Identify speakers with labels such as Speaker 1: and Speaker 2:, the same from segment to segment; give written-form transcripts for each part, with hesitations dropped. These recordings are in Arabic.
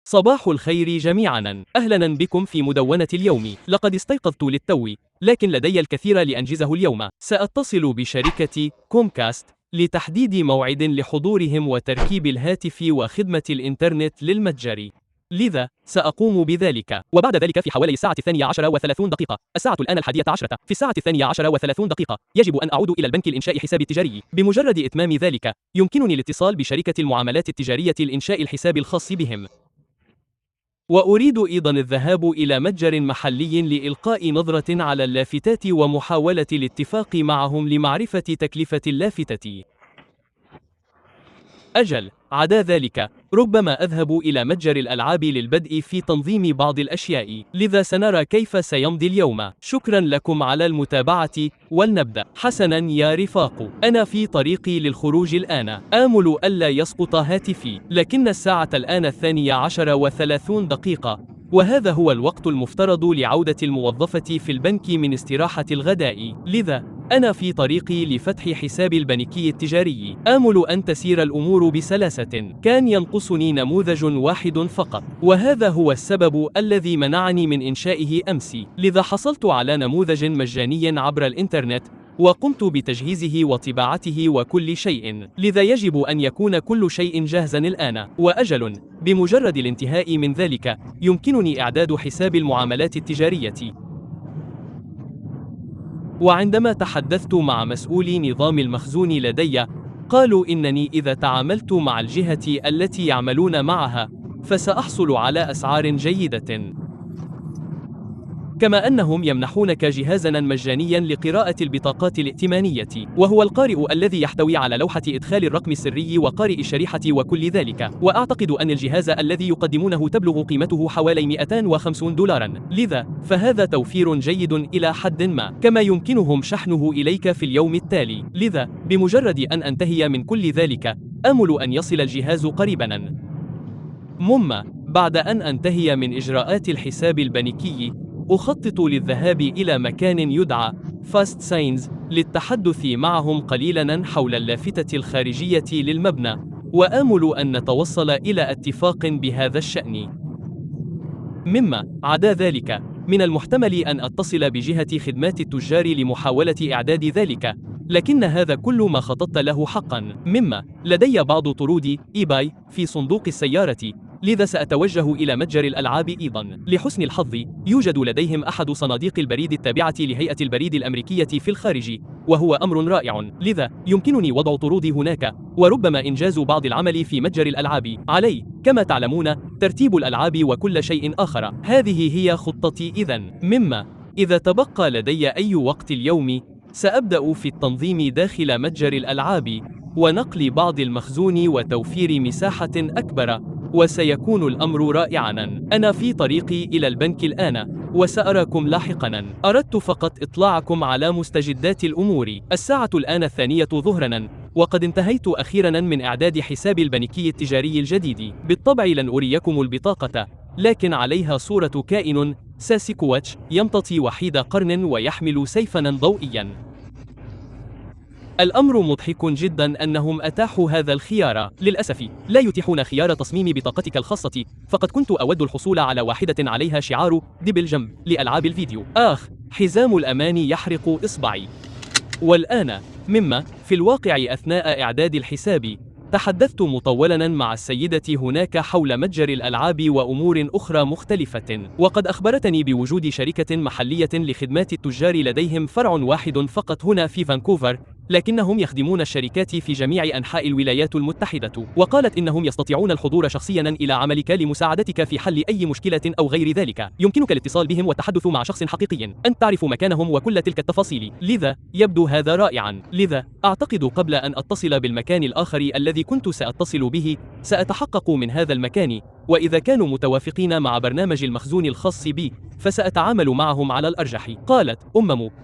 Speaker 1: صباح الخير جميعا، أهلا بكم في مدونة اليوم. لقد استيقظت للتو، لكن لدي الكثير لأنجزه اليوم. سأتصل بشركة كومكاست لتحديد موعد لحضورهم وتركيب الهاتف وخدمة الإنترنت للمتجر، لذا سأقوم بذلك. وبعد ذلك في حوالي الساعة 12:30، الساعة الآن 11:00، في الساعة 12:30 يجب أن أعود إلى البنك لإنشاء حسابي التجاري. بمجرد إتمام ذلك يمكنني الاتصال بشركة المعاملات التجارية لإنشاء الحساب الخاص بهم. وأريد أيضا الذهاب إلى متجر محلي لإلقاء نظرة على اللافتات ومحاولة الاتفاق معهم لمعرفة تكلفة اللافتة. أجل، عدا ذلك ربما أذهب إلى متجر الألعاب للبدء في تنظيم بعض الأشياء، لذا سنرى كيف سيمضي اليوم. شكرا لكم على المتابعة، ولنبدأ. حسنا يا رفاق، أنا في طريقي للخروج الآن. آمل ألا يسقط هاتفي، لكن الساعة الآن 12:30، وهذا هو الوقت المفترض لعودة الموظفة في البنك من استراحة الغداء، لذا أنا في طريقي لفتح حسابي البنكي التجاري. آمل أن تسير الأمور بسلاسة. كان ينقصني نموذج واحد فقط، وهذا هو السبب الذي منعني من إنشائه أمس، لذا حصلت على نموذج مجاني عبر الإنترنت وقمت بتجهيزه وطباعته وكل شيء، لذا يجب أن يكون كل شيء جاهزا الآن. وأجل، بمجرد الانتهاء من ذلك يمكنني إعداد حساب المعاملات التجارية. وعندما تحدثت مع مسؤولي نظام المخزون لدي، قالوا إنني إذا تعاملت مع الجهة التي يعملون معها فسأحصل على أسعار جيدة، كما أنهم يمنحونك جهازاً مجانياً لقراءة البطاقات الائتمانية، وهو القارئ الذي يحتوي على لوحة إدخال الرقم السري وقارئ الشريحة وكل ذلك. وأعتقد أن الجهاز الذي يقدمونه تبلغ قيمته حوالي $250، لذا فهذا توفير جيد إلى حد ما، كما يمكنهم شحنه إليك في اليوم التالي. لذا بمجرد أن أنتهي من كل ذلك آمل أن يصل الجهاز قريباً. بعد أن أنتهي من إجراءات الحساب البنكي أخطط للذهاب إلى مكان يدعى فاست ساينز للتحدث معهم قليلاً حول اللافتة الخارجية للمبنى، وآمل أن نتوصل إلى اتفاق بهذا الشأن. عدا ذلك من المحتمل أن أتصل بجهة خدمات التجار لمحاولة إعداد ذلك، لكن هذا كل ما خططت له حقاً. لدي بعض طرود إيباي في صندوق السيارة، لذا سأتوجه إلى متجر الألعاب أيضاً. لحسن الحظ يوجد لديهم أحد صناديق البريد التابعة لهيئة البريد الأمريكية في الخارج، وهو أمر رائع، لذا يمكنني وضع طرودي هناك، وربما إنجاز بعض العمل في متجر الألعاب. علي، كما تعلمون، ترتيب الألعاب وكل شيء آخر. هذه هي خطتي إذا تبقى لدي أي وقت اليوم سأبدأ في التنظيم داخل متجر الألعاب ونقل بعض المخزون وتوفير مساحة أكبر، وسيكون الأمر رائعاً. أنا في طريقي إلى البنك الآن، وسأراكم لاحقاً. أردت فقط إطلاعكم على مستجدات الأمور. الساعة الآن 2 ظهراً، وقد انتهيت أخيراً من إعداد حسابي البنكي التجاري الجديد. بالطبع لن أريكم البطاقة، لكن عليها صورة كائن ساسكواتش يمتطي وحيد قرن ويحمل سيفاً ضوئياً. الأمر مضحك جدا أنهم أتاحوا هذا الخيار. للأسف لا يتيحون خيار تصميم بطاقتك الخاصة، فقد كنت أود الحصول على واحدة عليها شعار دب الجنب لألعاب الفيديو. حزام الأمان يحرق إصبعي. والآن في الواقع أثناء إعداد الحساب تحدثت مطولاً مع السيدة هناك حول متجر الألعاب وأمور أخرى مختلفة، وقد أخبرتني بوجود شركة محلية لخدمات التجار لديهم فرع واحد فقط هنا في فانكوفر، لكنهم يخدمون الشركات في جميع أنحاء الولايات المتحدة. وقالت إنهم يستطيعون الحضور شخصياً إلى عملك لمساعدتك في حل أي مشكلة أو غير ذلك. يمكنك الاتصال بهم والتحدث مع شخص حقيقي، أنت تعرف مكانهم وكل تلك التفاصيل، لذا يبدو هذا رائعاً. لذا أعتقد قبل أن أتصل بالمكان الآخر الذي كنت سأتصل به سأتحقق من هذا المكان، وإذا كانوا متوافقين مع برنامج المخزون الخاص بي فسأتعامل معهم على الأرجح. قالت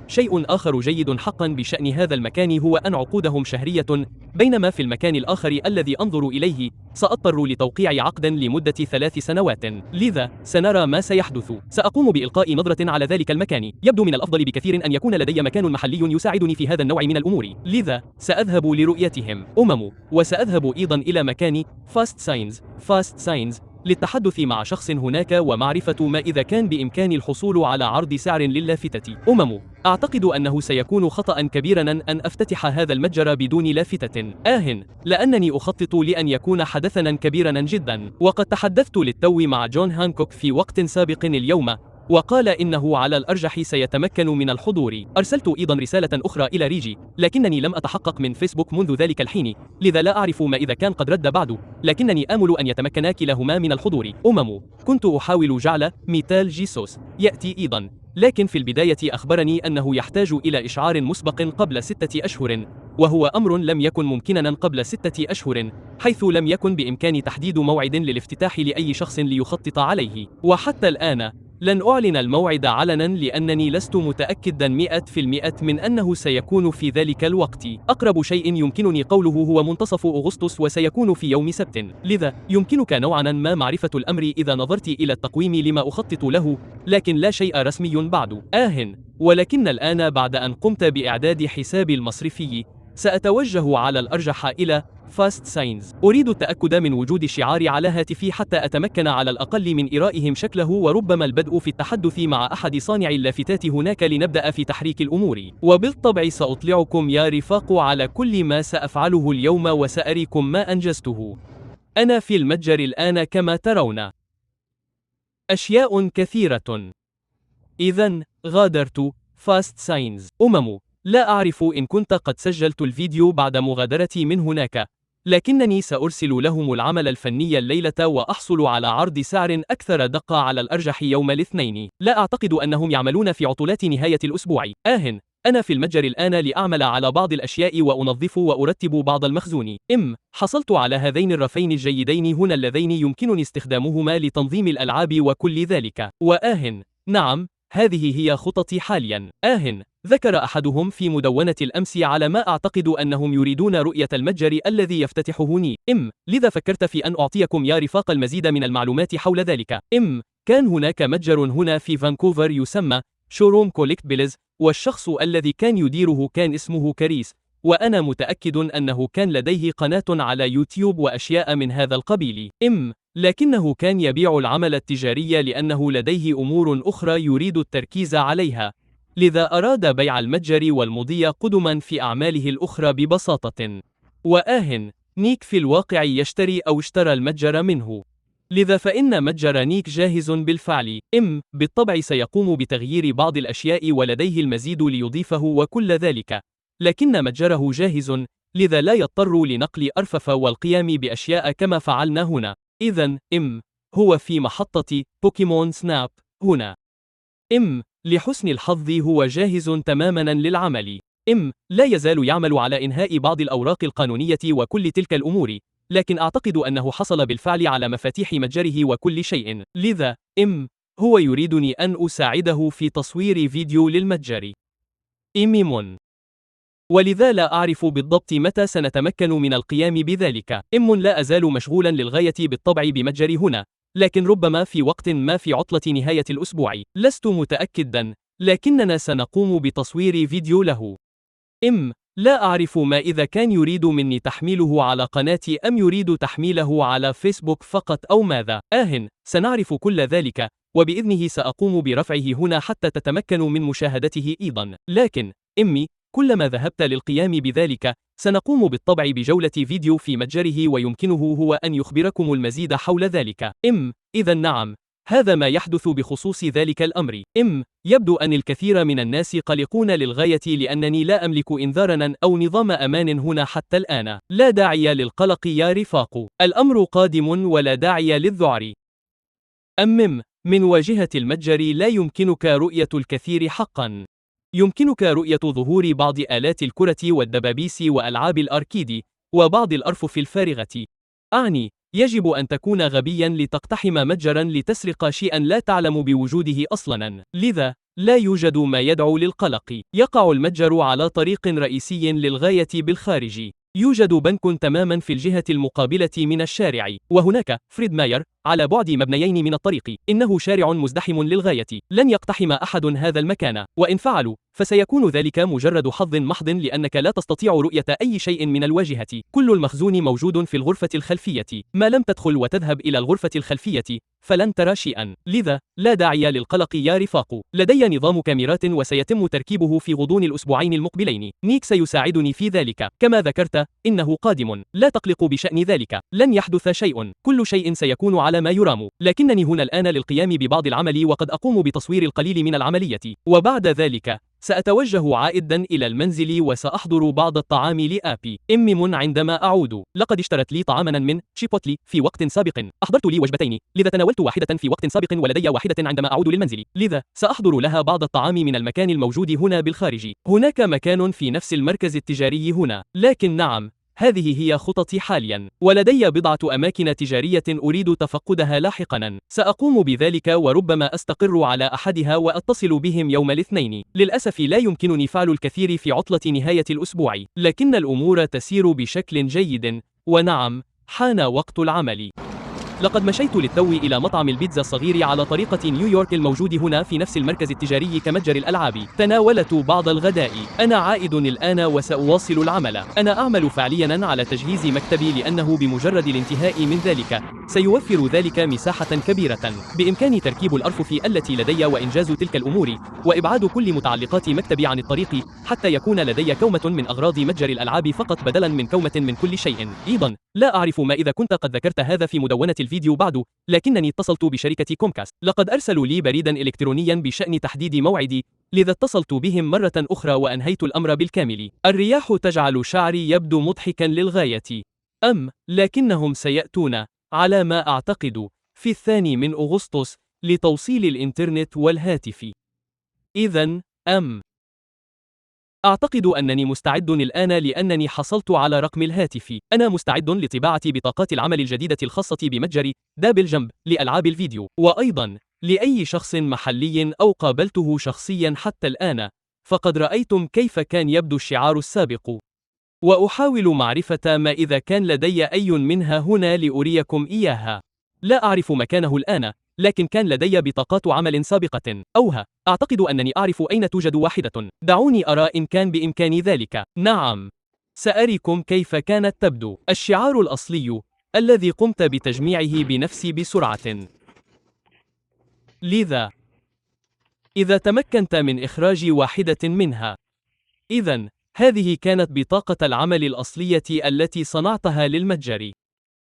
Speaker 1: شيء آخر جيد حقا بشأن هذا المكان هو أن عقودهم شهرية، بينما في المكان الآخر الذي أنظر إليه سأضطر لتوقيع عقدا لمدة 3 سنوات، لذا سنرى ما سيحدث. سأقوم بإلقاء نظرة على ذلك المكان. يبدو من الأفضل بكثير أن يكون لدي مكان محلي يساعدني في هذا النوع من الأمور، لذا سأذهب لرؤيتهم. وسأذهب أيضا إلى مكان فاست ساينز للتحدث مع شخص هناك ومعرفة ما إذا كان بإمكاني الحصول على عرض سعر للافتة. أعتقد أنه سيكون خطأ كبيرا أن أفتتح هذا المتجر بدون لافتة. لأنني أخطط لأن يكون حدثا كبيرا جدا، وقد تحدثت للتو مع جون هانكوك في وقت سابق اليوم، وقال إنه على الأرجح سيتمكن من الحضور. أرسلت أيضا رسالة أخرى إلى ريجي، لكنني لم أتحقق من فيسبوك منذ ذلك الحين، لذا لا أعرف ما إذا كان قد رد بعد، لكنني آمل أن يتمكنا كلاهما من الحضور. كنت أحاول جعل ميتال جيسوس يأتي أيضا، لكن في البداية أخبرني أنه يحتاج إلى إشعار مسبق قبل 6 أشهر، وهو أمر لم يكن ممكنا قبل 6 أشهر، حيث لم يكن بإمكاني تحديد موعد للافتتاح لأي شخص ليخطط عليه. وحتى الآن لن أعلن الموعد علنا لأنني لست متأكدا 100% من أنه سيكون في ذلك الوقت. أقرب شيء يمكنني قوله هو منتصف أغسطس، وسيكون في يوم سبت، لذا يمكنك نوعا ما معرفة الأمر إذا نظرت إلى التقويم لما أخطط له، لكن لا شيء رسمي بعد. ولكن الآن بعد أن قمت بإعداد حسابي المصرفي، سأتوجه على الأرجح إلى فاست ساينز. أريد التأكد من وجود الشعار على هاتفي حتى أتمكن على الأقل من إرائهم شكله، وربما البدء في التحدث مع أحد صانعي اللافتات هناك لنبدأ في تحريك الأمور. وبالطبع سأطلعكم يا رفاق على كل ما سأفعله اليوم، وسأريكم ما أنجزته. أنا في المتجر الآن كما ترون. أشياء كثيرة. إذن غادرت فاست ساينز. لا أعرف إن كنت قد سجلت الفيديو بعد مغادرتي من هناك، لكنني سأرسل لهم العمل الفني الليلة وأحصل على عرض سعر أكثر دقة على الأرجح يوم الاثنين. لا أعتقد أنهم يعملون في عطلات نهاية الأسبوع. أنا في المتجر الآن لأعمل على بعض الأشياء وأنظف وأرتب بعض المخزون. حصلت على هذين الرفين الجيدين هنا اللذين يمكنني استخدامهما لتنظيم الألعاب وكل ذلك. نعم، هذه هي خططي حاليا. ذكر أحدهم في مدونة الأمس على ما أعتقد أنهم يريدون رؤية المتجر الذي يفتتحه ني. لذا فكرت في أن أعطيكم يا رفاق المزيد من المعلومات حول ذلك. كان هناك متجر هنا في فانكوفر يسمى شوروم كوليكتبلز، والشخص الذي كان يديره كان اسمه كريس، وأنا متأكد أنه كان لديه قناة على يوتيوب وأشياء من هذا القبيل. لكنه كان يبيع العمل التجاري لأنه لديه أمور أخرى يريد التركيز عليها، لذا أراد بيع المتجر والمضي قدما في أعماله الأخرى ببساطة. نيك في الواقع يشتري أو اشترى المتجر منه، لذا فإن متجر نيك جاهز بالفعل. بالطبع سيقوم بتغيير بعض الأشياء ولديه المزيد ليضيفه وكل ذلك، لكن متجره جاهز، لذا لا يضطر لنقل أرفف والقيام بأشياء كما فعلنا هنا. إذن هو في محطة بوكيمون سناب هنا. لحسن الحظ هو جاهز تماما للعمل. لا يزال يعمل على إنهاء بعض الأوراق القانونية وكل تلك الأمور، لكن أعتقد أنه حصل بالفعل على مفاتيح متجره وكل شيء، لذا هو يريدني أن أساعده في تصوير فيديو للمتجر. ولذا لا أعرف بالضبط متى سنتمكن من القيام بذلك. لا أزال مشغولا للغاية بالطبع بمتجري هنا، لكن ربما في وقت ما في عطلة نهاية الأسبوع، لست متأكدا، لكننا سنقوم بتصوير فيديو له. لا أعرف ما إذا كان يريد مني تحميله على قناتي أم يريد تحميله على فيسبوك فقط أو ماذا. سنعرف كل ذلك، وبإذنه سأقوم برفعه هنا حتى تتمكنوا من مشاهدته أيضا. لكن كلما ذهبت للقيام بذلك، سنقوم بالطبع بجولة فيديو في متجره، ويمكنه هو أن يخبركم المزيد حول ذلك. إذا نعم، هذا ما يحدث بخصوص ذلك الأمر. يبدو أن الكثير من الناس قلقون للغاية لأنني لا أملك إنذارا أو نظام أمان هنا حتى الآن. لا داعي للقلق يا رفاق، الأمر قادم ولا داعي للذعر. من واجهة المتجر لا يمكنك رؤية الكثير حقا. يمكنك رؤية ظهور بعض آلات الكرة والدبابيس وألعاب الأركيد وبعض الأرفف الفارغة. يجب أن تكون غبيا لتقتحم متجرا لتسرق شيئا لا تعلم بوجوده أصلا، لذا لا يوجد ما يدعو للقلق. يقع المتجر على طريق رئيسي للغاية بالخارج. يوجد بنك تماما في الجهة المقابلة من الشارع، وهناك فريد ماير على بعد مبنيين من الطريق. إنه شارع مزدحم للغاية، لن يقتحم أحد هذا المكان، وإن فعلوا فسيكون ذلك مجرد حظ محض لأنك لا تستطيع رؤية أي شيء من الواجهة. كل المخزون موجود في الغرفة الخلفية، ما لم تدخل وتذهب إلى الغرفة الخلفية فلن ترى شيئا، لذا لا داعي للقلق يا رفاق. لدي نظام كاميرات وسيتم تركيبه في غضون الأسبوعين المقبلين. نيك سيساعدني في ذلك، كما ذكرت إنه قادم، لا تقلق بشأن ذلك، لن يحدث شيء، كل شيء سيكون على ما يرام، لكنني هنا الآن للقيام ببعض العمل وقد أقوم بتصوير القليل من العملية، وبعد ذلك سأتوجه عائدا إلى المنزل وسأحضر بعض الطعام لآبي إمم عندما أعود. لقد اشترت لي طعاما من شيبوتلي في وقت سابق، أحضرت لي وجبتين، لذا تناولت واحدة في وقت سابق ولدي واحدة عندما أعود للمنزل، لذا سأحضر لها بعض الطعام من المكان الموجود هنا بالخارج. هناك مكان في نفس المركز التجاري هنا، لكن نعم، هذه هي خططي حاليا، ولدي بضعة أماكن تجارية أريد تفقدها لاحقا، سأقوم بذلك وربما أستقر على أحدها وأتصل بهم يوم الاثنين. للأسف لا يمكنني فعل الكثير في عطلة نهاية الأسبوع، لكن الأمور تسير بشكل جيد، ونعم، حان وقت العمل. لقد مشيت للتو إلى مطعم البيتزا الصغير على طريقة نيويورك الموجود هنا في نفس المركز التجاري كمتجر الألعاب. تناولت بعض الغداء. أنا عائد الآن وسأواصل العمل. أنا أعمل فعليا على تجهيز مكتبي لأنه بمجرد الانتهاء من ذلك سيوفر ذلك مساحة كبيرة. بإمكاني تركيب الأرفف التي لدي وإنجاز تلك الأمور وإبعاد كل متعلقات مكتبي عن الطريق حتى يكون لدي كومة من أغراض متجر الألعاب فقط بدلا من كومة من كل شيء. أيضا لا أعرف ما إذا كنت قد ذكرت هذا في مدونة الفيديو بعد، لكنني اتصلت بشركة كومكاست. لقد أرسلوا لي بريدا إلكترونيا بشأن تحديد موعدي، لذا اتصلت بهم مرة أخرى وأنهيت الأمر بالكامل. الرياح تجعل شعري يبدو مضحكا للغاية، لكنهم سيأتون على ما أعتقد في 2 أغسطس لتوصيل الإنترنت والهاتف. إذن أعتقد أنني مستعد الآن لأنني حصلت على رقم الهاتف. أنا مستعد لطباعة بطاقات العمل الجديدة الخاصة بمتجر دبل جمب لألعاب الفيديو، وأيضا لأي شخص محلي أو قابلته شخصيا حتى الآن، فقد رأيتم كيف كان يبدو الشعار السابق، وأحاول معرفة ما إذا كان لدي أي منها هنا لأريكم إياها. لا أعرف مكانه الآن، لكن كان لدي بطاقات عمل سابقة. أعتقد أنني أعرف أين توجد واحدة. دعوني أرى إن كان بإمكاني ذلك. نعم، سأريكم كيف كانت تبدو. الشعار الأصلي الذي قمت بتجميعه بنفسي بسرعة. لذا إذا تمكنت من إخراج واحدة منها، إذن هذه كانت بطاقة العمل الأصلية التي صنعتها للمتجر.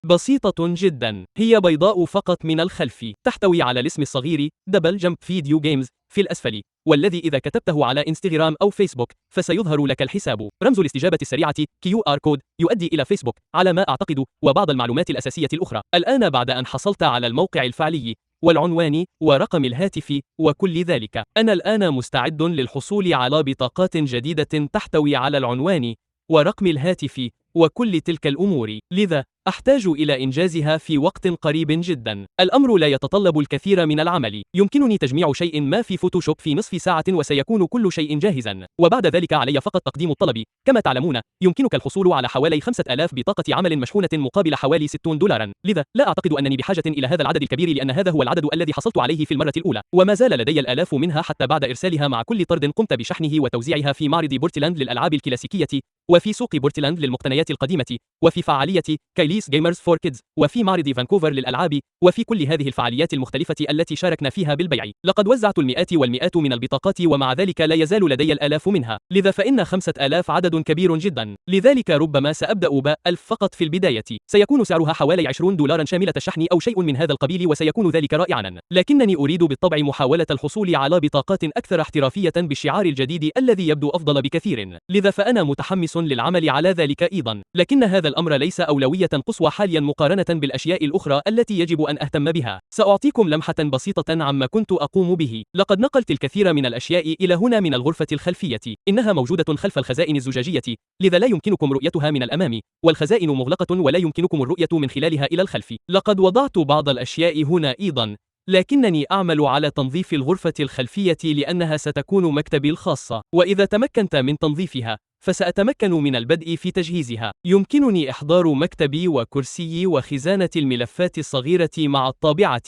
Speaker 1: بسيطة جدا، هي بيضاء فقط من الخلف، تحتوي على الاسم الصغير دبل جمب فيديو جيمز في الأسفل، والذي إذا كتبته على إنستغرام أو فيسبوك فسيظهر لك الحساب. رمز الاستجابة السريعة QR كود يؤدي إلى فيسبوك على ما أعتقد، وبعض المعلومات الأساسية الأخرى. الآن بعد أن حصلت على الموقع الفعلي والعنوان ورقم الهاتف وكل ذلك، أنا الآن مستعد للحصول على بطاقات جديدة تحتوي على العنوان ورقم الهاتف وكل تلك الأمور، لذا أحتاج إلى إنجازها في وقت قريب جدا. الأمر لا يتطلب الكثير من العمل، يمكنني تجميع شيء ما في فوتوشوب في نصف ساعة وسيكون كل شيء جاهزا، وبعد ذلك علي فقط تقديم الطلب. كما تعلمون يمكنك الحصول على حوالي 5000 بطاقة عمل مشحونة مقابل حوالي 60 دولارا، لذا لا أعتقد أنني بحاجة إلى هذا العدد الكبير لأن هذا هو العدد الذي حصلت عليه في المرة الأولى، وما زال لدي الآلاف منها حتى بعد إرسالها مع كل طرد قمت بشحنه وتوزيعها في معرض بورتلاند للألعاب الكلاسيكية، وفي سوق بورتلاند للمقتنيات القديمة، وفي فعالية كايليس جيمرز فور كيدز، وفي معرض فانكوفر للألعاب، وفي كل هذه الفعاليات المختلفة التي شاركنا فيها بالبيع. لقد وزعت المئات والمئات من البطاقات ومع ذلك لا يزال لدي الآلاف منها، لذا فإن 5000 عدد كبير جدا، لذلك ربما سأبدأ ب1000 فقط في البداية. سيكون سعرها حوالي 20 دولارا شاملة الشحن أو شيء من هذا القبيل وسيكون ذلك رائعا، لكنني أريد بالطبع محاولة الحصول على بطاقات أكثر احترافية بالشعار الجديد الذي يبدو أفضل بكثير، لذا فأنا متحمس للعمل على ذلك أيضا، لكن هذا الأمر ليس أولوية قصوى حاليا مقارنة بالأشياء الأخرى التي يجب أن أهتم بها. سأعطيكم لمحة بسيطة عما كنت أقوم به. لقد نقلت الكثير من الأشياء إلى هنا من الغرفة الخلفية، إنها موجودة خلف الخزائن الزجاجية، لذا لا يمكنكم رؤيتها من الأمام، والخزائن مغلقة ولا يمكنكم الرؤية من خلالها إلى الخلف. لقد وضعت بعض الأشياء هنا أيضا، لكنني أعمل على تنظيف الغرفة الخلفية لأنها ستكون مكتبي الخاصة، وإذا تمكنت من تنظيفها فسأتمكن من البدء في تجهيزها. يمكنني إحضار مكتبي وكرسيي وخزانة الملفات الصغيرة مع الطابعة،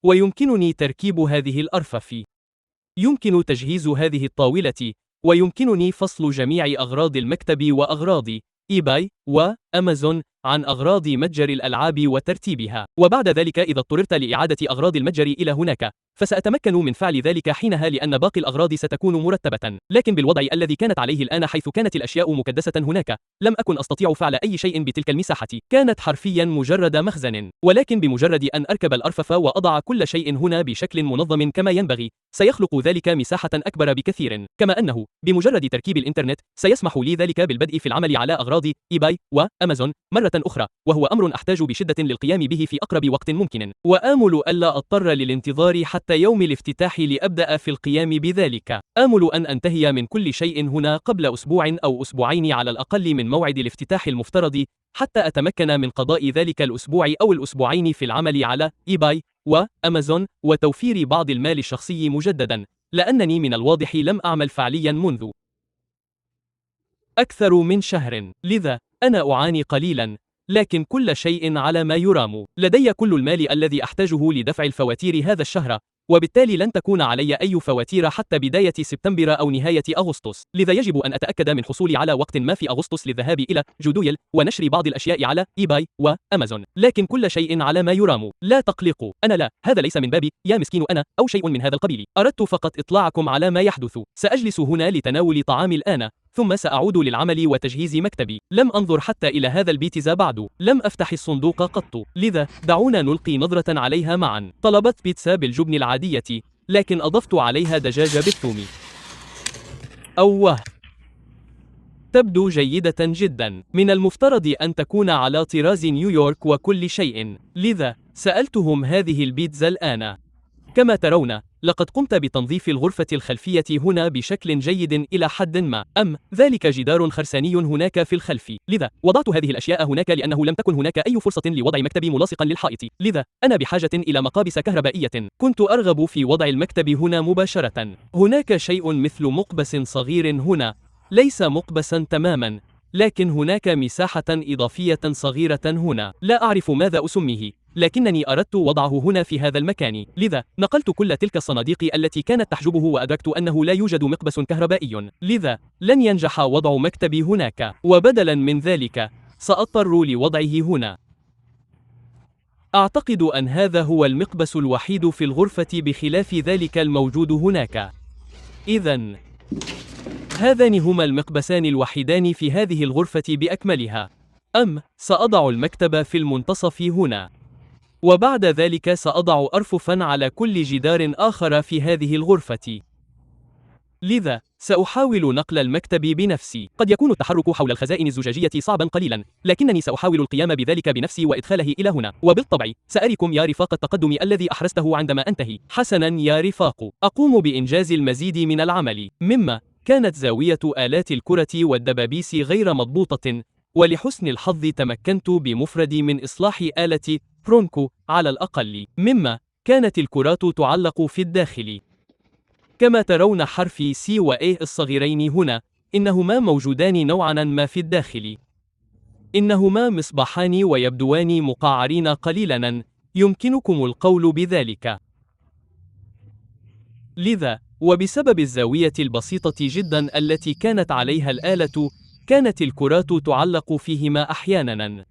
Speaker 1: ويمكنني تركيب هذه الأرفف. يمكن تجهيز هذه الطاولة، ويمكنني فصل جميع أغراض المكتب وأغراض إيباي وأمازون عن أغراض متجر الألعاب وترتيبها. وبعد ذلك إذا اضطررت لإعادة أغراض المتجر إلى هناك، فسأتمكن من فعل ذلك حينها لأن باقي الأغراض ستكون مرتبة. لكن بالوضع الذي كانت عليه الآن حيث كانت الأشياء مكدسة هناك، لم أكن أستطيع فعل أي شيء بتلك المساحة. كانت حرفيا مجرد مخزن. ولكن بمجرد أن أركب الأرفف وأضع كل شيء هنا بشكل منظم كما ينبغي، سيخلق ذلك مساحة أكبر بكثير. كما أنه بمجرد تركيب الإنترنت سيسمح لي ذلك بالبدء في العمل على أغراض إيباي وأمازون مرة أخرى، وهو أمر أحتاج بشدة للقيام به في أقرب وقت ممكن. وآمل ألا أضطر للانتظار حتى يوم الافتتاح لأبدأ في القيام بذلك. آمل أن أنتهي من كل شيء هنا قبل أسبوع أو أسبوعين على الأقل من موعد الافتتاح المفترض، حتى أتمكن من قضاء ذلك الأسبوع أو الأسبوعين في العمل على إيباي وأمازون وتوفير بعض المال الشخصي مجددا، لأنني من الواضح لم أعمل فعليا منذ أكثر من شهر. لذا أنا أعاني قليلا، لكن كل شيء على ما يرام. لدي كل المال الذي أحتاجه لدفع الفواتير هذا الشهر، وبالتالي لن تكون علي أي فواتير حتى بداية سبتمبر أو نهاية أغسطس. لذا يجب أن أتأكد من حصولي على وقت ما في أغسطس للذهاب إلى جودويل ونشر بعض الأشياء على إيباي وأمازون. لكن كل شيء على ما يرام. لا تقلقوا، أنا لا، هذا ليس من بابي يا مسكين أنا أو شيء من هذا القبيل. أردت فقط إطلاعكم على ما يحدث. سأجلس هنا لتناول طعامي الآن، ثم سأعود للعمل وتجهيز مكتبي. لم أنظر حتى إلى هذا البيتزا بعد. لم أفتح الصندوق قط. لذا دعونا نلقي نظرة عليها معا. طلبت بيتزا بالجبن العادية، لكن أضفت عليها دجاج بالثوم. أوه، تبدو جيدة جدا. من المفترض أن تكون على طراز نيويورك وكل شيء. لذا سألتهم هذه البيتزا الآن. كما ترون، لقد قمت بتنظيف الغرفة الخلفية هنا بشكل جيد إلى حد ما. ذلك جدار خرساني هناك في الخلف. لذا وضعت هذه الأشياء هناك لأنه لم تكن هناك أي فرصة لوضع مكتبي ملاصقا للحائط. لذا أنا بحاجة إلى مقابس كهربائية. كنت أرغب في وضع المكتب هنا مباشرة. هناك شيء مثل مقبس صغير هنا، ليس مقبسا تماما، لكن هناك مساحة إضافية صغيرة هنا. لا أعرف ماذا أسميه، لكنني أردت وضعه هنا في هذا المكان. لذا نقلت كل تلك الصناديق التي كانت تحجبه، وأدركت أنه لا يوجد مقبس كهربائي. لذا لن ينجح وضع مكتبي هناك، وبدلا من ذلك سأضطر لوضعه هنا. أعتقد أن هذا هو المقبس الوحيد في الغرفة بخلاف ذلك الموجود هناك. إذن هذان هما المقبسان الوحيدان في هذه الغرفة بأكملها. سأضع المكتب في المنتصف هنا، وبعد ذلك سأضع أرففا على كل جدار آخر في هذه الغرفة. لذا سأحاول نقل المكتب بنفسي. قد يكون التحرك حول الخزائن الزجاجية صعبا قليلا، لكنني سأحاول القيام بذلك بنفسي وإدخاله إلى هنا. وبالطبع سأريكم يا رفاق التقدم الذي أحرزته عندما أنتهي. حسنا يا رفاق، أقوم بإنجاز المزيد من العمل. مما كانت زاوية آلات الكرة والدبابيس غير مضبوطة، ولحسن الحظ تمكنت بمفردي من إصلاح آلة برونكو على الأقل. مما كانت الكرات تعلق في الداخل. كما ترون حرفي C و A الصغيرين هنا، إنهما موجودان نوعا ما في الداخل. إنهما مصباحان ويبدوان مقعرين قليلا، يمكنكم القول بذلك. لذا وبسبب الزاوية البسيطة جدا التي كانت عليها الآلة، كانت الكرات تعلق فيهما أحيانا.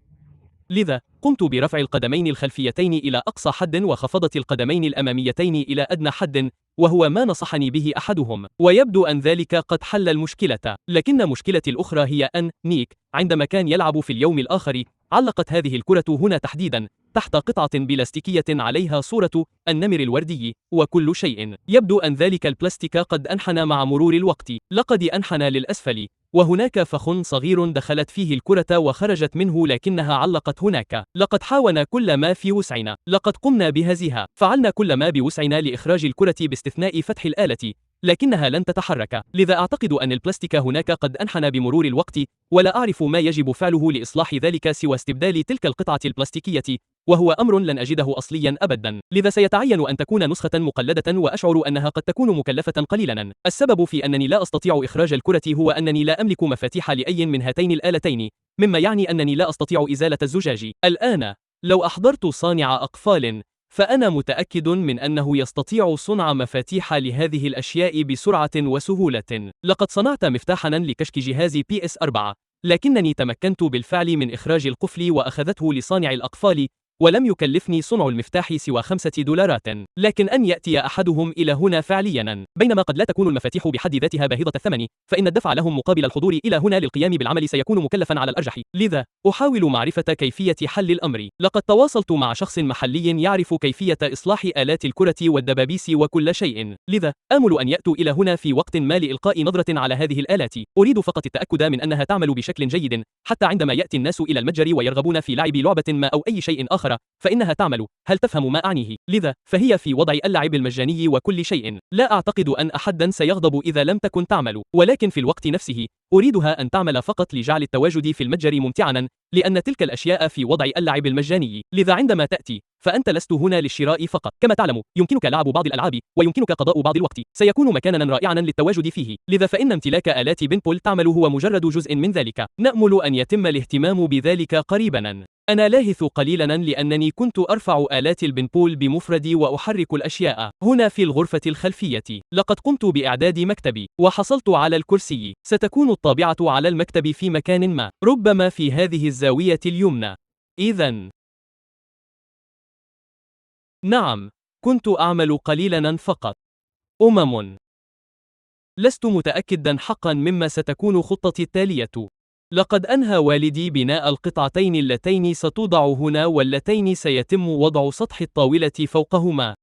Speaker 1: لذا قمت برفع القدمين الخلفيتين إلى أقصى حد، وخفضت القدمين الأماميتين إلى أدنى حد، وهو ما نصحني به أحدهم. ويبدو أن ذلك قد حل المشكلة. لكن مشكلتي الأخرى هي أن نيك عندما كان يلعب في اليوم الآخر، علقت هذه الكرة هنا تحديدا تحت قطعة بلاستيكية عليها صورة النمر الوردي وكل شيء. يبدو أن ذلك البلاستيك قد أنحنى مع مرور الوقت. لقد أنحنى للأسفل، وهناك فخ صغير دخلت فيه الكرة وخرجت منه، لكنها علقت هناك. لقد حاولنا كل ما في وسعنا، لقد قمنا بهزها، فعلنا كل ما بوسعنا لإخراج الكرة باستثناء فتح الآلة، لكنها لن تتحرك. لذا أعتقد أن البلاستيك هناك قد أنحنى بمرور الوقت، ولا أعرف ما يجب فعله لإصلاح ذلك سوى استبدال تلك القطعة البلاستيكية، وهو أمر لن أجده أصليا أبدا. لذا سيتعين أن تكون نسخة مقلدة، وأشعر أنها قد تكون مكلفة قليلا. السبب في أنني لا أستطيع إخراج الكرة هو أنني لا أملك مفاتيح لأي من هاتين الآلتين، مما يعني أنني لا أستطيع إزالة الزجاج. الآن، لو أحضرت صانع أقفال، فأنا متأكد من أنه يستطيع صنع مفاتيح لهذه الأشياء بسرعة وسهولة. لقد صنعت مفتاحاً لكشك جهاز PS4، لكنني تمكنت بالفعل من إخراج القفل وأخذته لصانع الأقفال، ولم يكلفني صنع المفتاح سوى $5، لكن أن يأتي أحدهم إلى هنا فعلياً. بينما قد لا تكون المفاتيح بحد ذاتها باهظة الثمن، فإن الدفع لهم مقابل الحضور إلى هنا للقيام بالعمل سيكون مكلفاً على الأرجح. لذا أحاول معرفة كيفية حل الأمر. لقد تواصلت مع شخص محلي يعرف كيفية إصلاح آلات الكرة والدبابيس وكل شيء، لذا آمل أن يأتوا إلى هنا في وقت ما لإلقاء نظرة على هذه الآلات. أريد فقط التأكد من أنها تعمل بشكل جيد، حتى عندما يأتي الناس إلى المتجر ويرغبون في لعب لعبة ما أو أي شيء آخر، فإنها تعمل. هل تفهم ما أعنيه؟ لذا فهي في وضع اللعب المجاني وكل شيء. لا أعتقد أن أحدا سيغضب إذا لم تكن تعمل، ولكن في الوقت نفسه أريدها أن تعمل فقط لجعل التواجد في المتجر ممتعا، لأن تلك الأشياء في وضع اللعب المجاني. لذا عندما تأتي، فأنت لست هنا للشراء فقط. كما تعلم، يمكنك لعب بعض الألعاب، ويمكنك قضاء بعض الوقت. سيكون مكانا رائعا للتواجد فيه. لذا فإن امتلاك آلات بينبول تعمل هو مجرد جزء من ذلك. نأمل أن يتم الاهتمام بذلك قريبا. أنا لاهث قليلا لأنني كنت أرفع آلات البينبول بمفردي وأحرك الأشياء هنا في الغرفة الخلفية. لقد قمت بإعداد مكتبي، وحصلت على الكرسي. ستكون الطابعة على المكتب في مكان ما، ربما في هذه الزاوية اليمنى. إذن نعم، كنت أعمل قليلا فقط. لست متأكدا حقا مما ستكون خطتي التالية. لقد أنهى والدي بناء القطعتين اللتين ستوضع هنا واللتين سيتم وضع سطح الطاولة فوقهما.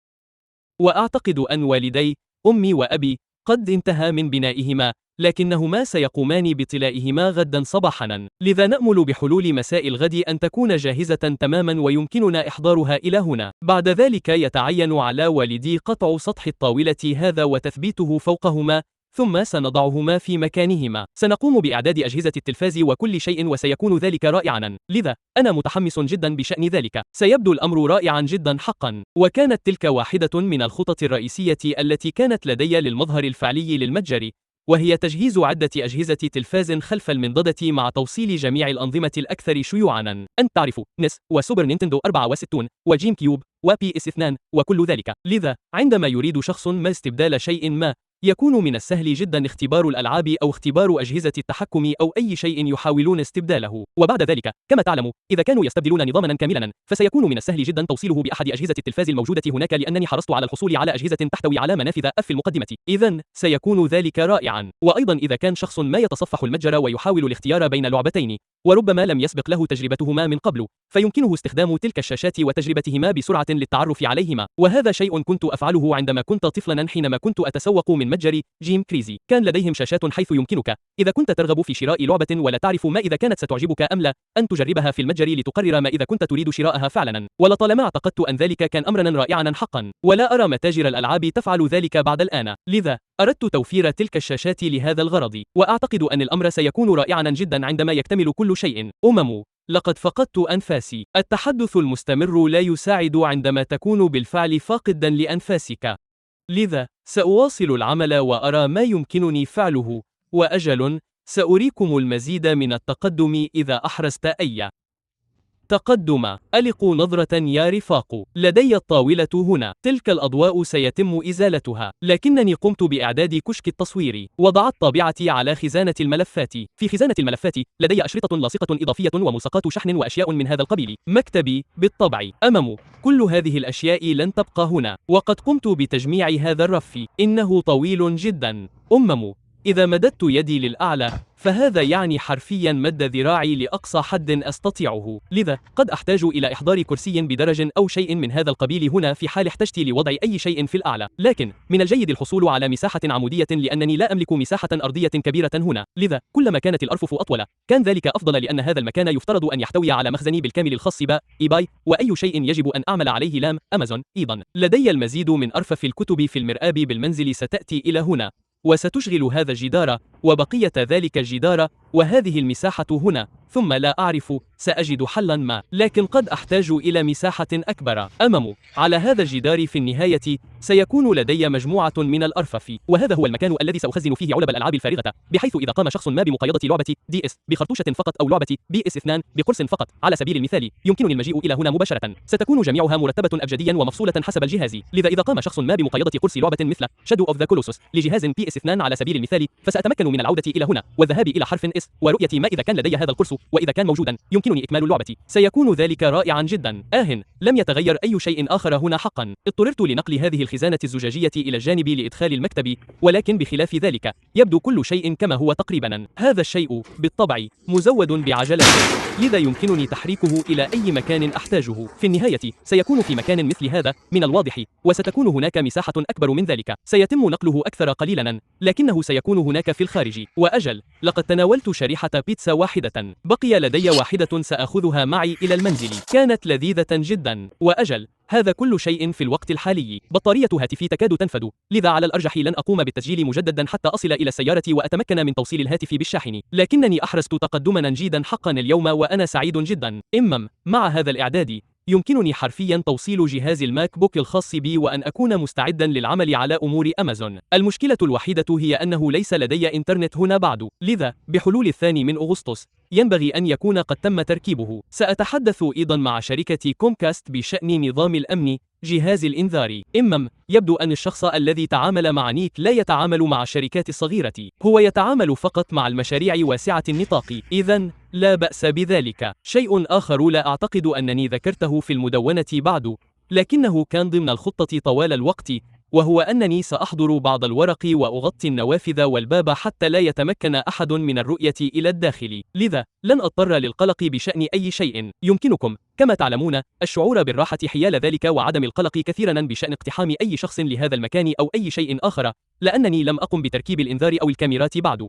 Speaker 1: وأعتقد أن والدي، أمي وأبي، قد انتهى من بنائهما، لكنهما سيقومان بطلائهما غدا صباحا. لذا نأمل بحلول مساء الغد أن تكون جاهزة تماما ويمكننا إحضارها إلى هنا. بعد ذلك يتعين على والدي قطع سطح الطاولة هذا وتثبيته فوقهما، ثم سنضعهما في مكانهما. سنقوم بإعداد أجهزة التلفاز وكل شيء، وسيكون ذلك رائعا. لذا أنا متحمس جدا بشأن ذلك. سيبدو الأمر رائعا جدا حقا. وكانت تلك واحدة من الخطط الرئيسية التي كانت لدي للمظهر الفعلي للمتجر، وهي تجهيز عدة أجهزة تلفاز خلف المنضدة مع توصيل جميع الأنظمة الأكثر شيوعاً. أنت تعرف، NES وسوبر نينتندو 64 وجيم كيوب وPS2 وكل ذلك. لذا عندما يريد شخص ما استبدال شيء ما، يكون من السهل جدا اختبار الألعاب أو اختبار أجهزة التحكم أو أي شيء يحاولون استبداله. وبعد ذلك، كما تعلم، إذا كانوا يستبدلون نظاما كاملا، فسيكون من السهل جدا توصيله بأحد أجهزة التلفاز الموجودة هناك، لأنني حرصت على الحصول على أجهزة تحتوي على منافذ في المقدمة. إذن سيكون ذلك رائعا. وأيضا إذا كان شخص ما يتصفح المتجر ويحاول الاختيار بين لعبتين، وربما لم يسبق له تجربتهما من قبل، فيمكنه استخدام تلك الشاشات وتجربتهما بسرعة للتعرف عليهما. وهذا شيء كنت أفعله عندما كنت طفلا حينما كنت أتسوق من متجر جيم كريزي. كان لديهم شاشات حيث يمكنك، إذا كنت ترغب في شراء لعبة ولا تعرف ما إذا كانت ستعجبك أم لا، أن تجربها في المتجر لتقرر ما إذا كنت تريد شراءها فعلا. ولطالما اعتقدت أن ذلك كان أمرا رائعا حقا، ولا أرى متاجر الألعاب تفعل ذلك بعد الآن. لذا أردت توفير تلك الشاشات لهذا الغرض، وأعتقد أن الأمر سيكون رائعا جدا عندما يكتمل كل شيء. لقد فقدت أنفاسي. التحدث المستمر لا يساعد عندما تكون بالفعل فاقدا لأنفاسك. لذا سأواصل العمل وأرى ما يمكنني فعله، وأجل سأريكم المزيد من التقدم إذا أحرزت أي تقدم. ألقوا نظرة يا رفاق. لدي الطاولة هنا. تلك الأضواء سيتم إزالتها، لكنني قمت بإعداد كشك التصوير. وضعت طابعتي على خزانة الملفات. في خزانة الملفات لدي أشرطة لاصقة إضافية وملصقات شحن وأشياء من هذا القبيل. مكتبي بالطبع. كل هذه الأشياء لن تبقى هنا، وقد قمت بتجميع هذا الرف. إنه طويل جدا. إذا مددت يدي للأعلى فهذا يعني حرفيا مد ذراعي لأقصى حد أستطيعه، لذا قد أحتاج إلى إحضار كرسي بدرج أو شيء من هذا القبيل هنا في حال احتجت لوضع أي شيء في الأعلى، لكن من الجيد الحصول على مساحة عمودية لأنني لا أملك مساحة أرضية كبيرة هنا، لذا كلما كانت الأرفف أطول كان ذلك أفضل لأن هذا المكان يفترض أن يحتوي على مخزني بالكامل الخاص بإيباي وأي شيء يجب أن أعمل عليه لام أمازون. أيضا لدي المزيد من أرفف الكتب في المرآب بالمنزل ستأتي إلى هنا وستشغل هذا الجدار وبقية ذلك الجدار وهذه المساحة هنا، ثم لا أعرف سأجد حلا ما، لكن قد أحتاج إلى مساحة أكبر. على هذا الجدار في النهاية سيكون لدي مجموعة من الأرفف، وهذا هو المكان الذي سأخزن فيه علب الألعاب الفارغة، بحيث إذا قام شخص ما بمقايضة لعبة DS بخرطوشة فقط أو لعبة PS2 بقرص فقط على سبيل المثال يمكنني المجيء إلى هنا مباشرة، ستكون جميعها مرتبة أبجديا ومفصولة حسب الجهاز، لذا إذا قام شخص ما بمقايضة قرص لعبة مثل Shadow of the Colossus لجهاز PS2 على سبيل المثال فسأتمكن من العودة إلى هنا والذهاب إلى حرف S ورؤية ما إذا كان لدي هذا القرص، وإذا كان موجودا يمكنني إكمال اللعبة، سيكون ذلك رائعا جدا. لم يتغير أي شيء آخر هنا حقا، اضطررت لنقل هذه الخزانة الزجاجية إلى الجانب لإدخال المكتب، ولكن بخلاف ذلك يبدو كل شيء كما هو تقريبا. هذا الشيء بالطبع مزود بعجلة، لذا يمكنني تحريكه إلى أي مكان أحتاجه. في النهاية سيكون في مكان مثل هذا من الواضح وستكون هناك مساحة أكبر من ذلك، سيتم نقله أكثر قليلا لكنه سيكون هناك في الخارج. وأجل لقد تناولت شريحة بيتزا واحدة، بقي لدي واحدة سأخذها معي إلى المنزل، كانت لذيذة جدا. وأجل هذا كل شيء في الوقت الحالي. بطارية هاتفي تكاد تنفد، لذا على الأرجح لن أقوم بالتسجيل مجددا حتى أصل إلى السيارة وأتمكن من توصيل الهاتف بالشاحن، لكنني أحرزت تقدما جيدا حقا اليوم وأنا سعيد جدا. مع هذا الإعداد يمكنني حرفيا توصيل جهاز الماك بوك الخاص بي وأن أكون مستعدا للعمل على أمور أمازون. المشكلة الوحيدة هي أنه ليس لدي إنترنت هنا بعد، لذا بحلول 2 أغسطس ينبغي أن يكون قد تم تركيبه. سأتحدث أيضا مع شركة كومكاست بشأن نظام الأمن جهاز الإنذار. يبدو أن الشخص الذي تعامل مع نيك لا يتعامل مع الشركات الصغيرة، هو يتعامل فقط مع المشاريع واسعة النطاق، إذن لا بأس بذلك. شيء آخر لا أعتقد أنني ذكرته في المدونة بعد، لكنه كان ضمن الخطة طوال الوقت، وهو أنني سأحضر بعض الورق وأغطي النوافذ والباب حتى لا يتمكن أحد من الرؤية إلى الداخل، لذا لن أضطر للقلق بشأن أي شيء. يمكنكم كما تعلمون الشعور بالراحة حيال ذلك وعدم القلق كثيرا بشأن اقتحام أي شخص لهذا المكان أو أي شيء آخر، لأنني لم أقم بتركيب الإنذار أو الكاميرات بعد.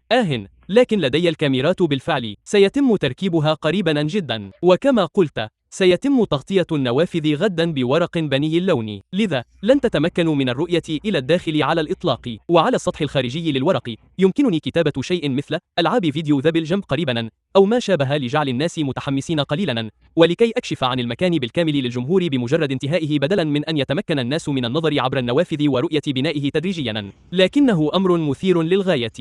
Speaker 1: لكن لدي الكاميرات بالفعل، سيتم تركيبها قريبا جدا، وكما قلت سيتم تغطية النوافذ غدا بورق بني اللون، لذا لن تتمكنوا من الرؤية إلى الداخل على الإطلاق. وعلى السطح الخارجي للورق يمكنني كتابة شيء مثل ألعاب فيديو ذا بالجنب قريبا أو ما شابه لجعل الناس متحمسين قليلا، ولكي أكشف عن المكان بالكامل للجمهور بمجرد انتهائه بدلا من أن يتمكن الناس من النظر عبر النوافذ ورؤية بنائه تدريجيا. لكنه أمر مثير للغاية.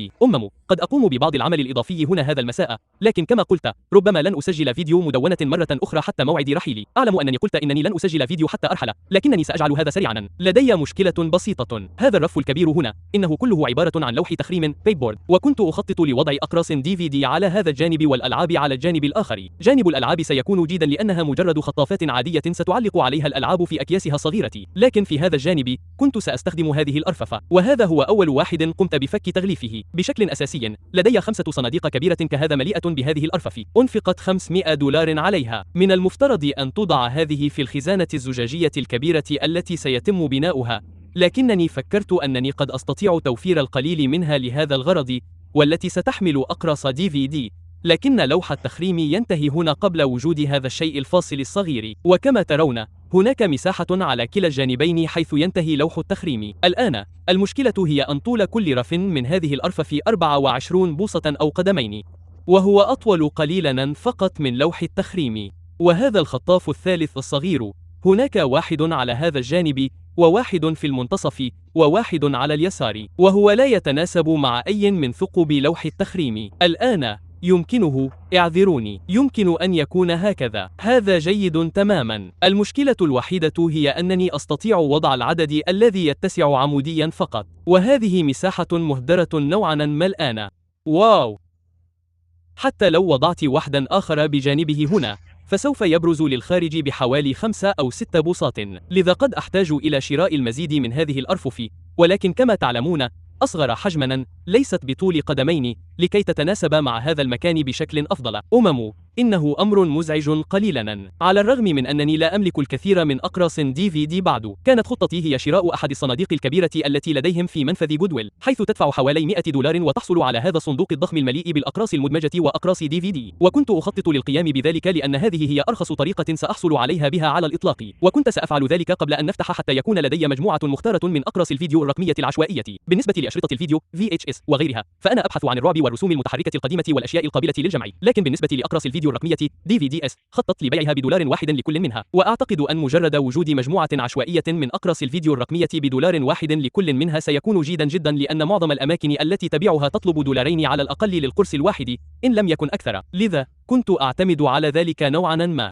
Speaker 1: قد أقوم ببعض العمل الإضافي هنا هذا المساء، لكن كما قلت ربما لن أسجل فيديو مدونة مرة أخرى حتى موعد رحيلي. أعلم أنني قلت إنني لن أسجل فيديو حتى أرحل، لكنني سأجعل هذا سريعا. لدي مشكلة بسيطة، هذا الرف الكبير هنا إنه كله عبارة عن لوح تخريم بيبورد، وكنت أخطط لوضع أقراص DVD على هذا الجانب والألعاب على الجانب الآخر. جانب الألعاب سيكون جيدا لأنها مجرد خطافات عادية ستعلق عليها الألعاب في أكياسها الصغيرة، لكن في هذا الجانب كنت سأستخدم هذه الأرفف، وهذا هو أول واحد قمت بفك تغليفه بشكل أساسي. لدي 5 صناديق كبيرة كهذا مليئة بهذه الأرفف، أنفقت $500 عليها. من المفترض أن توضع هذه في الخزانة الزجاجية الكبيرة التي سيتم بناؤها، لكنني فكرت أنني قد أستطيع توفير القليل منها لهذا الغرض، والتي ستحمل أقراص DVD، لكن لوح التخريم ينتهي هنا قبل وجود هذا الشيء الفاصل الصغير، وكما ترون هناك مساحة على كلا الجانبين حيث ينتهي لوح التخريم. الآن المشكلة هي أن طول كل رف من هذه الأرفف 24 بوصة أو قدمين، وهو أطول قليلا فقط من لوح التخريم. وهذا الخطاف الثالث الصغير، هناك واحد على هذا الجانب وواحد في المنتصف وواحد على اليسار، وهو لا يتناسب مع أي من ثقب لوح التخريم. الآن يمكنه، اعذروني، يمكن أن يكون هكذا. هذا جيد تماما. المشكلة الوحيدة هي أنني أستطيع وضع العدد الذي يتسع عموديا فقط، وهذه مساحة مهدرة نوعا ما الآن. واو! حتى لو وضعت واحدا آخر بجانبه هنا فسوف يبرز للخارج بحوالي 5 أو 6 بوصات، لذا قد أحتاج إلى شراء المزيد من هذه الأرفف، ولكن كما تعلمون أصغر حجماً، ليست بطول قدمين، لكي تتناسب مع هذا المكان بشكل أفضل. إنه أمر مزعج قليلاً. على الرغم من أنني لا أملك الكثير من أقراص DVD بعد، كانت خطتي هي شراء أحد الصناديق الكبيرة التي لديهم في منفذ جودويل، حيث تدفع حوالي $100 وتحصل على هذا الصندوق الضخم المليء بالأقراص المدمجة وأقراص DVD. وكنت أخطط للقيام بذلك لأن هذه هي أرخص طريقة سأحصل عليها بها على الإطلاق، وكنت سأفعل ذلك قبل أن نفتح حتى يكون لدي مجموعة مختارة من أقراص الفيديو الرقمية العشوائية. بالنسبة لأشرطة الفيديو VHS وغيرها، فأنا أبحث عن الرعب والرسوم المتحركة القديمة والأشياء القابلة للجمع، لكن بالنسبة لأقراص الفيديو الرقمية DVDs، خططت لبيعها $1 لكل منها، وأعتقد أن مجرد وجود مجموعة عشوائية من أقراص الفيديو الرقمية $1 لكل منها سيكون جيدا لأن معظم الأماكن التي تبيعها تطلب $2 على الأقل للقرص الواحد إن لم يكن أكثر، لذا كنت أعتمد على ذلك نوعا ما.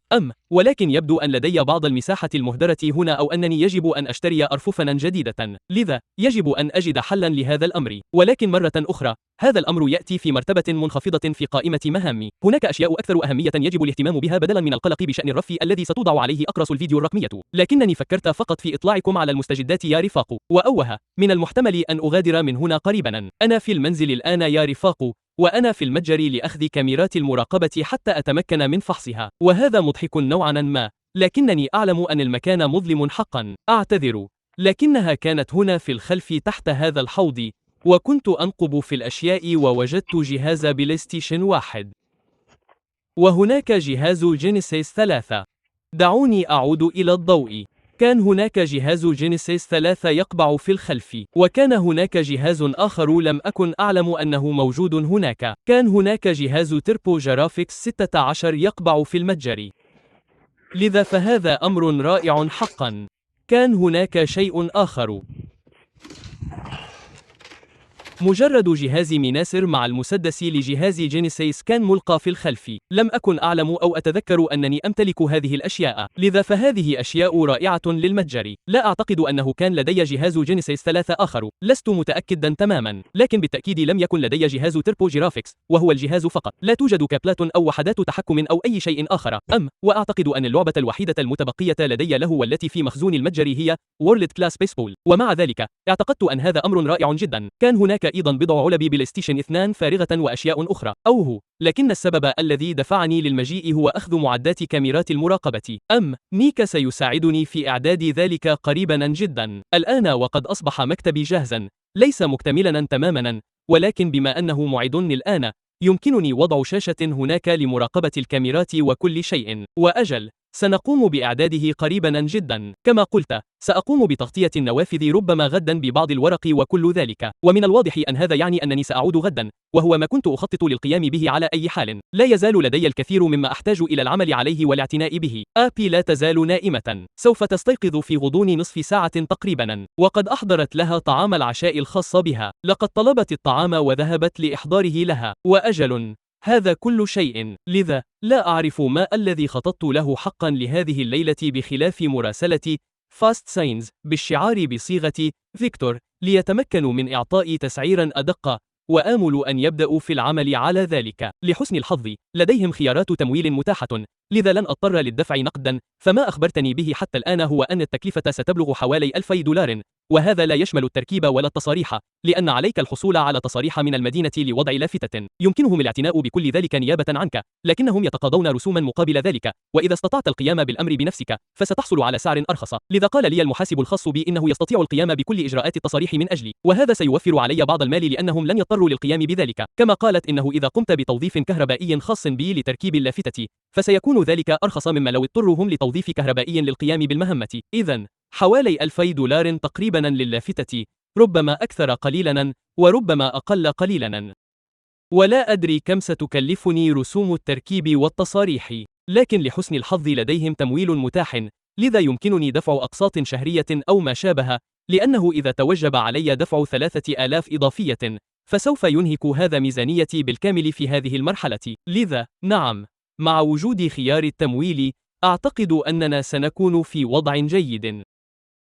Speaker 1: ولكن يبدو أن لدي بعض المساحة المهدرة هنا، أو أنني يجب أن أشتري أرففا جديدة، لذا يجب أن أجد حلا لهذا الأمر. ولكن مرة أخرى، هذا الأمر يأتي في مرتبة منخفضة في قائمة مهامي. هناك أشياء أكثر أهمية يجب الاهتمام بها بدلا من القلق بشأن الرف الذي ستوضع عليه أقراص الفيديو الرقمية. لكنني فكرت فقط في إطلاعكم على المستجدات يا رفاق، وأوه، من المحتمل أن أغادر من هنا قريبا. أنا في المنزل الآن يا رفاق، وأنا في المتجر لأخذ كاميرات المراقبة حتى أتمكن من فحصها، وهذا مضحك نوعا ما، لكنني أعلم أن المكان مظلم حقا. أعتذر، لكنها كانت هنا في الخلف تحت هذا الحوض، وكنت أنقب في الأشياء ووجدت جهاز بلايستيشن 1، وهناك جهاز جينيسيس 3. دعوني أعود إلى الضوء. كان هناك جهاز جينيسيس 3 يقبع في الخلف، وكان هناك جهاز آخر لم أكن أعلم أنه موجود هناك. كان هناك جهاز تيربو جرافيكس 16 يقبع في المتجر، لذا فهذا أمر رائع حقا. كان هناك شيء آخر، مجرد جهاز مناسر مع المسدس لجهاز جينيسيس كان ملقى في الخلف. لم أكن أعلم أو أتذكر أنني أمتلك هذه الأشياء، لذا فهذه أشياء رائعة للمتجر. لا أعتقد أنه كان لدي جهاز جينيسيس 3 آخر، لست متأكدا تماما، لكن بالتأكيد لم يكن لدي جهاز تيربو جرافيكس، وهو الجهاز فقط. لا توجد كابلات أو وحدات تحكم أو أي شيء آخر. وأعتقد أن اللعبة الوحيدة المتبقية لدي له والتي في مخزون المتجر هي وورلد كلاس بيسبول، ومع ذلك اعتقدت أن هذا أمر رائع جدا. كان هناك أيضا بضع علب بلايستيشن 2 فارغة وأشياء أخرى. لكن السبب الذي دفعني للمجيء هو أخذ معدات كاميرات المراقبة. نيك سيساعدني في إعداد ذلك قريبا جدا. الآن وقد أصبح مكتبي جاهزا، ليس مكتملا تماما، ولكن بما أنه معد الآن، يمكنني وضع شاشة هناك لمراقبة الكاميرات وكل شيء. وأجل، سنقوم بإعداده قريبا جدا. كما قلت، سأقوم بتغطية النوافذ ربما غدا ببعض الورق وكل ذلك، ومن الواضح أن هذا يعني أنني سأعود غدا، وهو ما كنت أخطط للقيام به على أي حال. لا يزال لدي الكثير مما أحتاج إلى العمل عليه والاعتناء به. آبي لا تزال نائمة، سوف تستيقظ في غضون نصف ساعة تقريبا، وقد أحضرت لها طعام العشاء الخاص بها. لقد طلبت الطعام وذهبت لإحضاره لها. وأجل، هذا كل شيء، لذا لا أعرف ما الذي خططت له حقا لهذه الليلة بخلاف مراسلة فاست ساينز بالشعار بصيغة فيكتور ليتمكنوا من إعطاء تسعيرا أدق، وآمل أن يبدأوا في العمل على ذلك. لحسن الحظ لديهم خيارات تمويل متاحة، لذا لن أضطر للدفع نقدا، فما أخبرتني به حتى الآن هو أن التكلفة ستبلغ حوالي $2000، وهذا لا يشمل التركيب ولا التصاريح، لأن عليك الحصول على تصاريح من المدينة لوضع لافتة. يمكنهم الاعتناء بكل ذلك نيابة عنك، لكنهم يتقاضون رسوما مقابل ذلك، وإذا استطعت القيام بالأمر بنفسك فستحصل على سعر أرخص. لذا قال لي المحاسب الخاص بي إنه يستطيع القيام بكل إجراءات التصاريح من أجلي، وهذا سيوفر علي بعض المال لأنهم لن يضطروا للقيام بذلك. كما قالت إنه إذا قمت بتوظيف كهربائي خاص بي لتركيب اللافتة فسيكون ذلك أرخص مما لو اضطروا هم لتوظيف كهربائي للقيام بالمهمة. إذن حوالي $2000 تقريبا للافتة، ربما أكثر قليلا وربما أقل قليلا، ولا أدري كم ستكلفني رسوم التركيب والتصاريح، لكن لحسن الحظ لديهم تمويل متاح، لذا يمكنني دفع أقساط شهرية أو ما شابه، لأنه إذا توجب علي دفع 3000 إضافية فسوف ينهك هذا ميزانيتي بالكامل في هذه المرحلة. لذا نعم، مع وجود خيار التمويل أعتقد أننا سنكون في وضع جيد،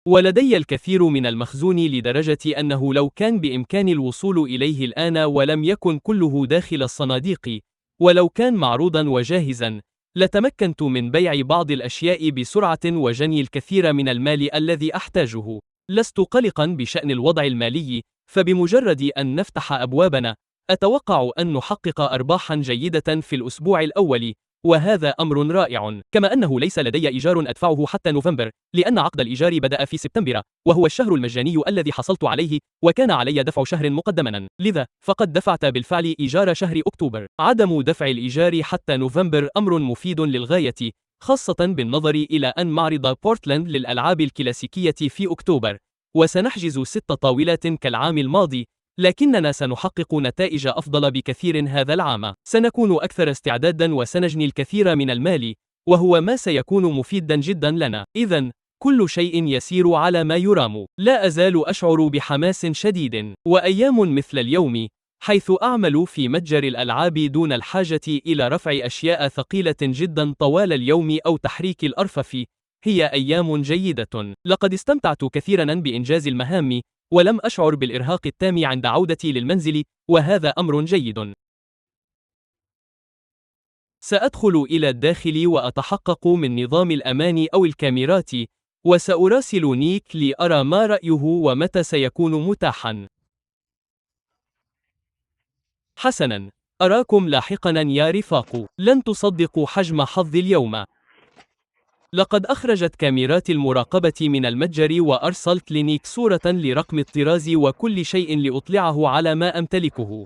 Speaker 1: ولدي الكثير من المخزون لدرجة أنه لو كان بإمكاني الوصول إليه الآن ولم يكن كله داخل الصناديق، ولو كان معروضا وجاهزا، لتمكنت من بيع بعض الأشياء بسرعة وجني الكثير من المال الذي أحتاجه. لست قلقا بشأن الوضع المالي، فبمجرد أن نفتح أبوابنا، أتوقع أن نحقق أرباحًا جيدة في الأسبوع الأول، وهذا أمر رائع. كما أنه ليس لدي إيجار أدفعه حتى نوفمبر، لأن عقد الإيجار بدأ في سبتمبر، وهو الشهر المجاني الذي حصلت عليه، وكان علي دفع شهر مقدما. لذا فقد دفعت بالفعل إيجار شهر أكتوبر. عدم دفع الإيجار حتى نوفمبر أمر مفيد للغاية، خاصة بالنظر إلى أن معرض بورتلاند للألعاب الكلاسيكية في أكتوبر، وسنحجز 6 طاولات كالعام الماضي، لكننا سنحقق نتائج أفضل بكثير هذا العام. سنكون أكثر استعدادا وسنجني الكثير من المال، وهو ما سيكون مفيدا جدا لنا. إذن كل شيء يسير على ما يرام. لا أزال أشعر بحماس شديد، وأيام مثل اليوم، حيث أعمل في متجر الألعاب دون الحاجة إلى رفع أشياء ثقيلة جدا طوال اليوم أو تحريك الأرفف، هي أيام جيدة. لقد استمتعت كثيرا بإنجاز المهام، ولم أشعر بالإرهاق التام عند عودتي للمنزل، وهذا أمر جيد. سأدخل إلى الداخل وأتحقق من نظام الأمان أو الكاميرات، وسأراسل نيك لأرى ما رأيه ومتى سيكون متاحا. حسنا، أراكم لاحقا يا رفاق. لن تصدقوا حجم حظي اليوم. لقد أخرجت كاميرات المراقبة من المتجر وأرسلت لنيك صورة لرقم الطراز وكل شيء لأطلعه على ما أمتلكه.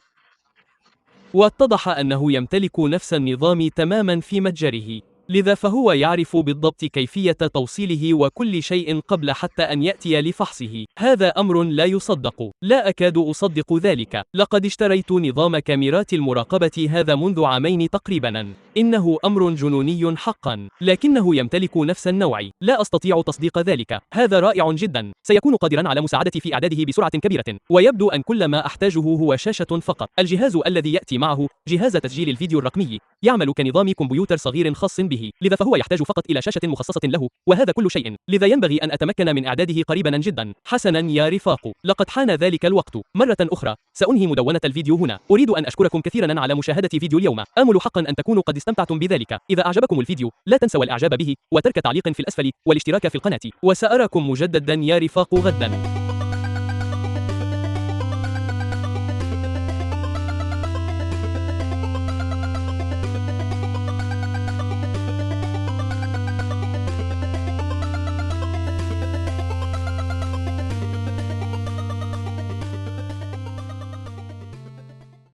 Speaker 1: واتضح أنه يمتلك نفس النظام تماما في متجره، لذا فهو يعرف بالضبط كيفية توصيله وكل شيء قبل حتى أن يأتي لفحصه. هذا أمر لا يصدق. لا أكاد أصدق ذلك. لقد اشتريت نظام كاميرات المراقبة هذا منذ عامين تقريبا. إنه أمر جنوني حقا، لكنه يمتلك نفس النوع. لا أستطيع تصديق ذلك. هذا رائع جدا. سيكون قادرا على مساعدتي في إعداده بسرعة كبيرة، ويبدو أن كل ما أحتاجه هو شاشة فقط. الجهاز الذي يأتي معه جهاز تسجيل الفيديو الرقمي، يعمل كنظام كمبيوتر صغير خاص به، لذا فهو يحتاج فقط إلى شاشة مخصصة له، وهذا كل شيء. لذا ينبغي أن أتمكن من إعداده قريبا جدا. حسنا يا رفاق، لقد حان ذلك الوقت. مرة أخرى سأنهي مدونة الفيديو هنا. أريد أن أشكركم كثيرا على مشاهدة فيديو اليوم. آمل حقا أن تكونوا قد استمتعتم بذلك. إذا أعجبكم الفيديو، لا تنسوا الإعجاب به، وترك تعليق في الأسفل، والاشتراك في القناة. وسأراكم مجددا يا رفاق غدا.